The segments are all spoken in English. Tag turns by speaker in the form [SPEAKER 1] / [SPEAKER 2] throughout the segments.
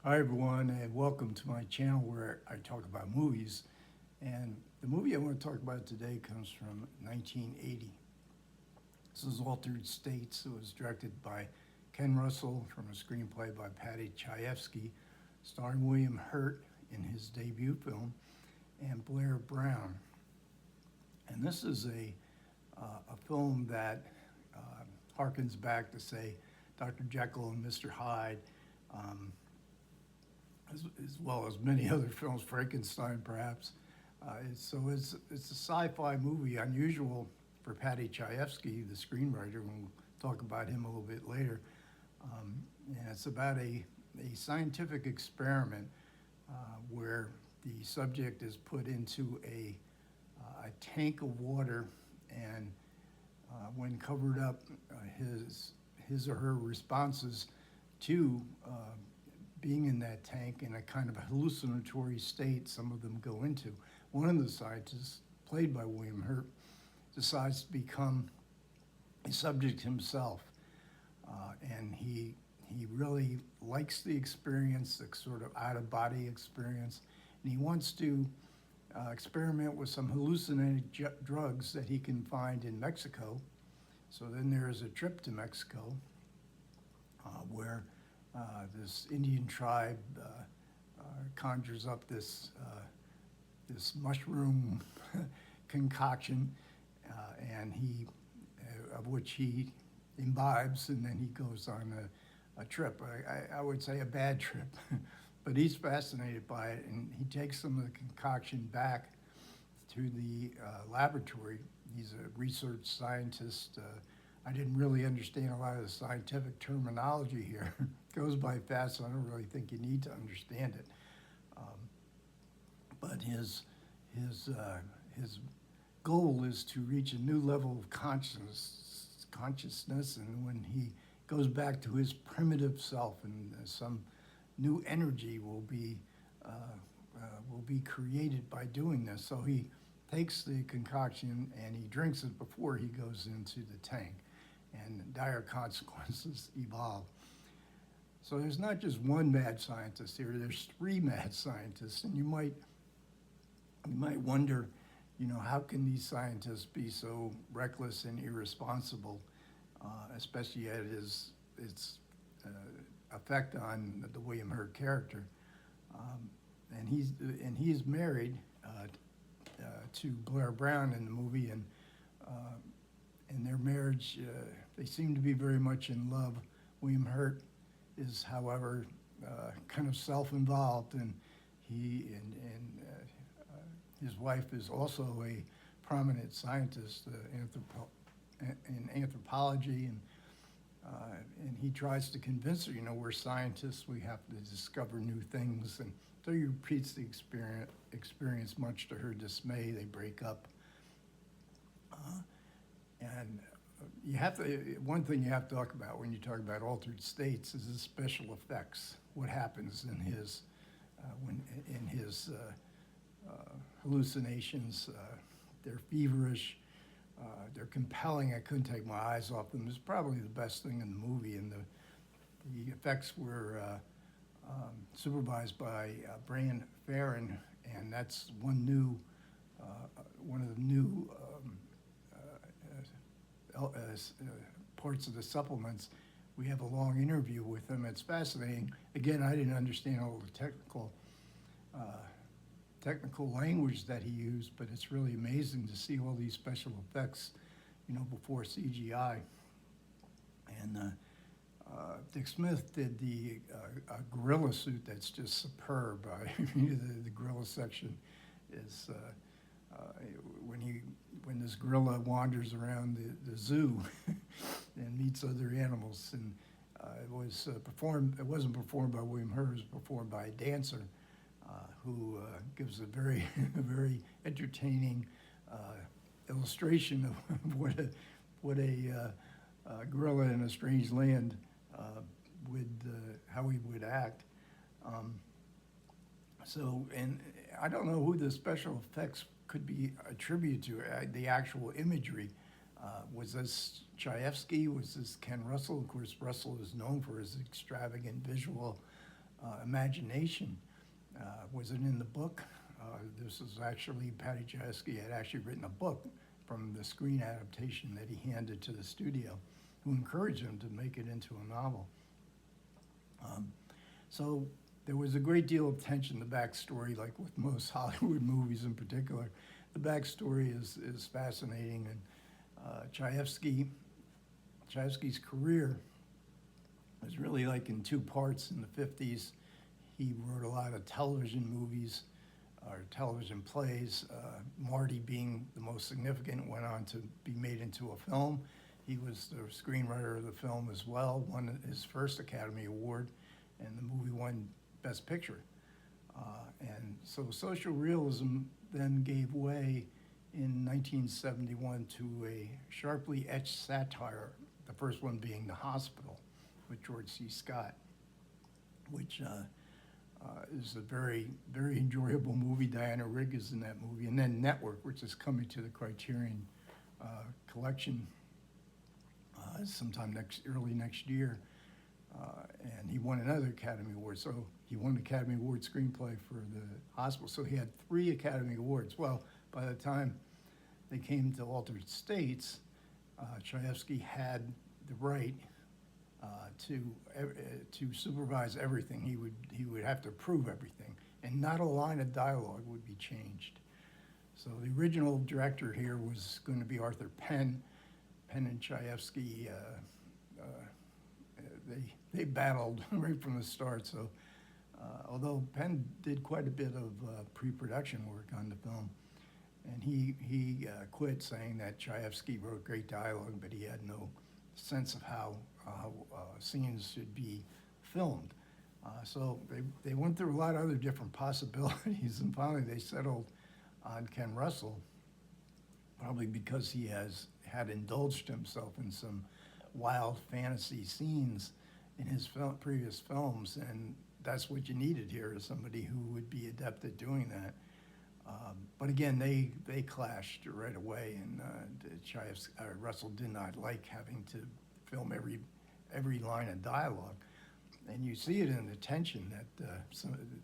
[SPEAKER 1] Hi, everyone, and welcome to my channel where I talk about movies. And the movie I want to talk about today comes from 1980. This is Altered States. It was directed by Ken Russell from a screenplay by Paddy Chayefsky, starring William Hurt in his debut film, and Blair Brown. And this is a film that harkens back to, say, Dr. Jekyll and Mr. Hyde. Um, as well as many other films, Frankenstein perhaps. It's a sci-fi movie, unusual for Paddy Chayefsky, the screenwriter, and we'll talk about him a little bit later. And it's about a scientific experiment where the subject is put into a tank of water, and when covered up, his or her responses to being in that tank in a kind of a hallucinatory state some of them go into. One of the scientists, played by William Hurt, decides to become a subject himself. And he really likes the experience, the sort of out-of-body experience, and he wants to experiment with some hallucinated drugs that he can find in Mexico. So then there is a trip to Mexico where this Indian tribe conjures up this mushroom concoction, and of which he imbibes, and then he goes on a trip. I would say a bad trip, but he's fascinated by it, and he takes some of the concoction back to the laboratory. He's a research scientist. I didn't really understand a lot of the scientific terminology here. It goes by fast, so I don't really think you need to understand it. But his goal is to reach a new level of consciousness, and when he goes back to his primitive self, and some new energy will be created by doing this. So he takes the concoction and he drinks it before he goes into the tank, and dire consequences evolve. So there's not just one mad scientist here, there's three mad scientists, and you might wonder, how can these scientists be so reckless and irresponsible, especially at its effect on the William Hurt character. And he's married to Blair Brown in the movie, and in their marriage, they seem to be very much in love. William Hurt is, however, kind of self-involved, and his wife is also a prominent scientist in anthropology, and he tries to convince her, we're scientists, we have to discover new things, and so he repeats the experience much to her dismay. They break up. And one thing you have to talk about when you talk about altered states is the special effects. What happens in his hallucinations? They're feverish. They're compelling. I couldn't take my eyes off them. It's probably the best thing in the movie, and the effects were supervised by Brian Farron, and that's one of the new parts of the supplements. We have a long interview with him. It's fascinating. Again, I didn't understand all the technical language that he used, but it's really amazing to see all these special effects, before CGI. And Dick Smith did a gorilla suit that's just superb. The gorilla section is when this gorilla wanders around the zoo and meets other animals, and it was performed. It wasn't performed by William Hurt. It was performed by a dancer who gives a very very entertaining illustration of what a gorilla in a strange land how he would act. And I don't know who the special effects could be attributed to, the actual imagery. Was this Chayefsky? Was this Ken Russell? Of course, Russell is known for his extravagant visual imagination. Was it in the book? This is actually, Paddy Chayefsky had actually written a book from the screen adaptation that he handed to the studio, who encouraged him to make it into a novel. So there was a great deal of tension. The backstory, like with most Hollywood movies in particular, the backstory is fascinating. And Chayefsky's career was really like in two parts. In the 50s, he wrote a lot of television movies or television plays. Marty being the most significant, went on to be made into a film. He was the screenwriter of the film as well, won his first Academy Award, and the movie won Best Picture. And so social realism then gave way in 1971 to a sharply etched satire, the first one being The Hospital with George C. Scott, which is a very, very enjoyable movie. Diana Rigg is in that movie. And then Network, which is coming to the Criterion collection sometime early next year. And he won another Academy Award. So he won the Academy Award screenplay for The Hospital. So he had 3 Academy Awards. Well, by the time they came to Altered States, Chayefsky had the right to supervise everything. He would have to approve everything, and not a line of dialogue would be changed. So the original director here was going to be Arthur Penn. Penn and Chayefsky, they battled right from the start. So although Penn did quite a bit of pre-production work on the film, and he quit, saying that Chayefsky wrote great dialogue, but he had no sense of how scenes should be filmed. So they went through a lot of other different possibilities, and finally they settled on Ken Russell, probably because he had indulged himself in some wild fantasy scenes in his previous films, and that's what you needed here, is somebody who would be adept at doing that. But again, they clashed right away, and Russell did not like having to film every line of dialogue. And you see it in the tension that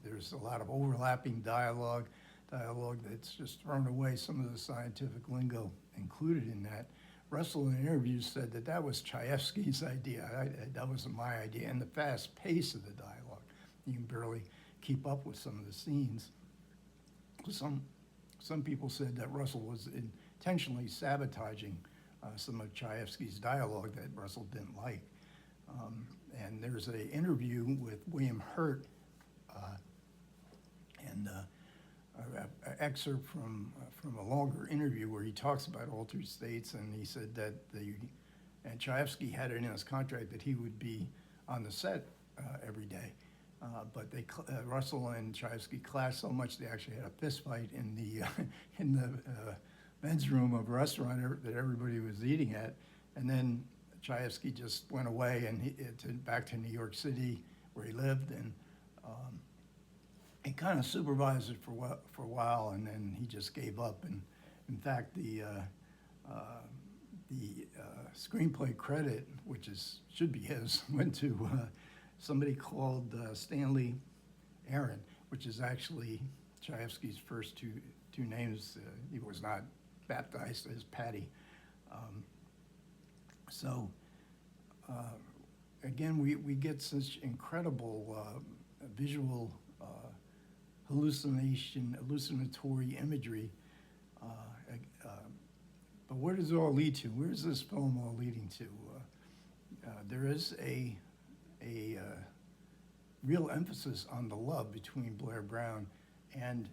[SPEAKER 1] there's a lot of overlapping dialogue that's just thrown away, some of the scientific lingo included in that. Russell in interviews said that was Chayefsky's idea. That wasn't my idea. And the fast pace of the dialogue, you can barely keep up with some of the scenes. Some people said that Russell was intentionally sabotaging some of Chayefsky's dialogue that Russell didn't like. And there's an interview with William Hurt, and an excerpt from a longer interview where he talks about Altered States, and he said that and Chayefsky had it in his contract that he would be on the set every day. But Russell and Chayefsky clashed so much they actually had a fist fight in the men's room of a restaurant that everybody was eating at, and then Chayefsky just went away and back to New York City where he lived, and he kind of supervised it for a while, and then he just gave up. And in fact, the screenplay credit, which should be his, went to somebody called Stanley Aaron, which is actually Chayefsky's first two names. He was not baptized as Paddy. So again, we get such incredible visual hallucinatory imagery. But where does it all lead to? Where is this film all leading to? There is a real emphasis on the love between Blair Brown and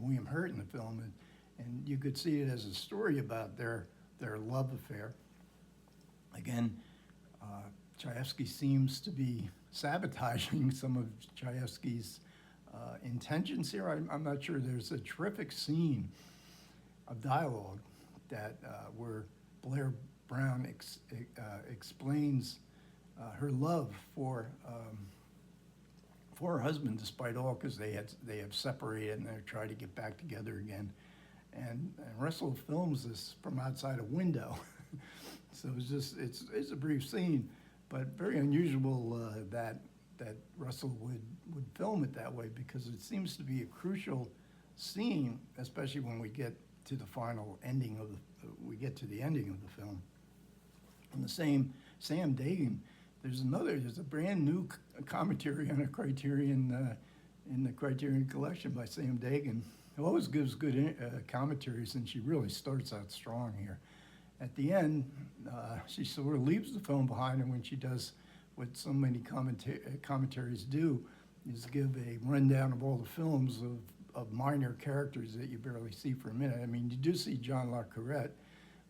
[SPEAKER 1] William Hurt in the film, and you could see it as a story about their love affair. Again, Chayefsky seems to be sabotaging some of Chayefsky's intentions here. I'm not sure. There's a terrific scene of dialogue that where Blair Brown explains her love for her husband, despite all, because they have separated and they're trying to get back together again. And Russell films this from outside a window. So it's a brief scene, but very unusual that that Russell would film it that way, because it seems to be a crucial scene, especially when we get to the final ending of we get to the ending of the film. And the same Sam Dagan, there's a brand new commentary on a Criterion in the Criterion Collection by Sam Dagan, who always gives good commentaries, and she really starts out strong here. At the end, she sort of leaves the film behind, and when she does what so many commentaries do, is give a rundown of all the films of minor characters that you barely see for a minute. I mean, you do see John Le Carre.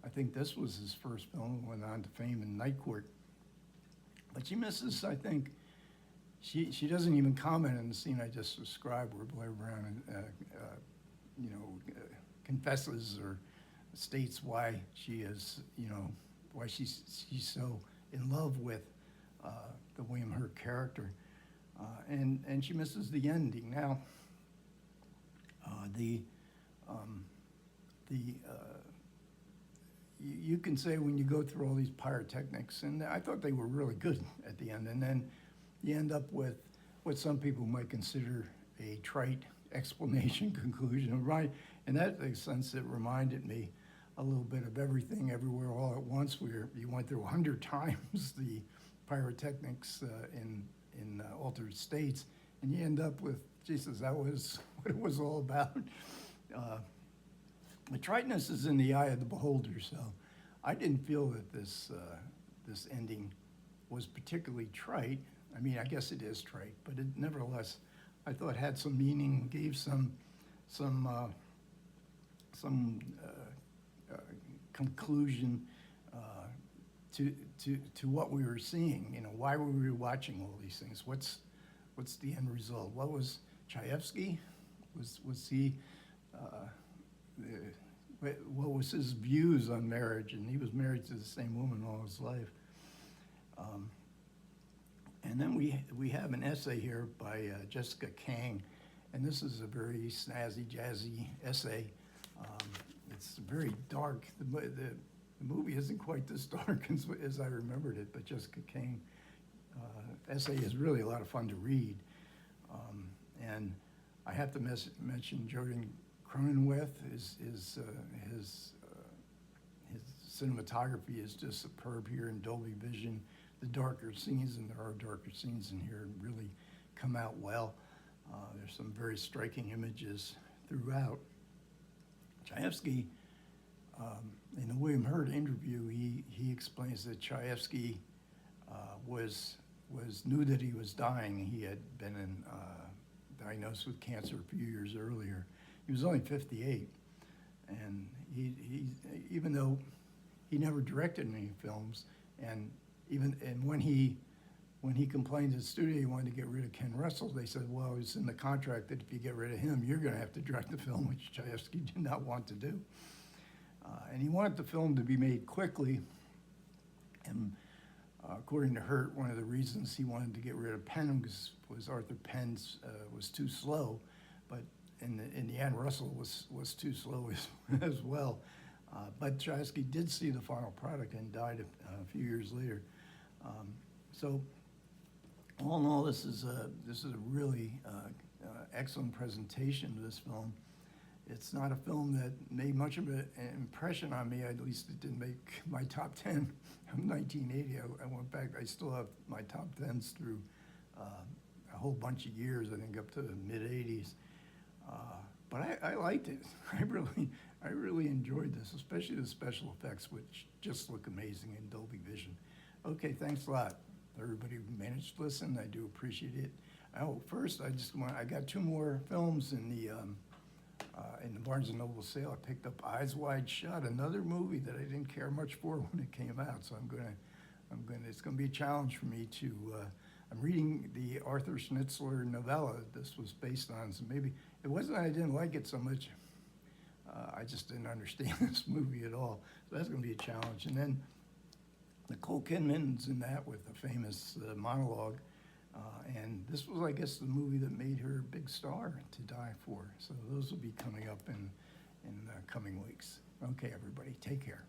[SPEAKER 1] I think this was his first film, went on to fame in Night Court. But she misses, I think, she doesn't even comment on the scene I just described, where Blair Brown, confesses or states why she is, why she's so in love with the William Hurt character, and she misses the ending. Now, you can say when you go through all these pyrotechnics, and I thought they were really good at the end, and then you end up with what some people might consider a trite explanation conclusion, right? In that sense, it reminded me a little bit of Everything Everywhere All at Once, where you went through 100 times the pyrotechnics in Altered States, and you end up with, Jesus, that was what it was all about. The triteness is in the eye of the beholder, so I didn't feel that this ending was particularly trite. I mean, I guess it is trite, but it nevertheless, I thought had some meaning, gave some conclusion to what we were seeing. Why were we watching all these things? What's the end result? What was Chayefsky? Was he? What was his views on marriage? And he was married to the same woman all his life. And then we have an essay here by Jessica Kang, and this is a very snazzy, jazzy essay. It's very dark. The movie isn't quite this dark as I remembered it, but Jessica Kang essay is really a lot of fun to read. And I have to mention Jordan Cronenweth. His cinematography is just superb here in Dolby Vision. The darker scenes, and there are darker scenes in here, really come out well. There's some very striking images throughout. Chayefsky, in the William Hurt interview, he explains that Chayefsky knew that he was dying. He had been diagnosed with cancer a few years earlier. He was only 58, and he even though he never directed any films, and when he complained to the studio he wanted to get rid of Ken Russell, they said, well, it's in the contract that if you get rid of him, you're going to have to direct the film, which Chayefsky did not want to do. And he wanted the film to be made quickly, and according to Hurt, one of the reasons he wanted to get rid of Penn was Arthur Penn was too slow, but in the end, Russell was too slow as well. But Chayefsky did see the final product and died a few years later. So all in all, this is a really excellent presentation of this film. It's not a film that made much of an impression on me. At least it didn't make my top 10 of 1980. I went back. I still have my top 10s through a whole bunch of years. I think up to the mid 80s. But I liked it. I really enjoyed this, especially the special effects, which just look amazing in Dolby Vision. Okay, thanks a lot, everybody who managed to listen. I do appreciate it. Oh, first, I got two more films in the Barnes & Noble sale. I picked up Eyes Wide Shut, another movie that I didn't care much for when it came out. So it's gonna be a challenge for me to. I'm reading the Arthur Schnitzler novella this was based on, so maybe it wasn't that I didn't like it so much. I just didn't understand this movie at all. So that's gonna be a challenge. And then Nicole Kidman's in that with a famous monologue. And this was, I guess, the movie that made her a big star, To Die For. So those will be coming up in coming weeks. Okay, everybody, take care.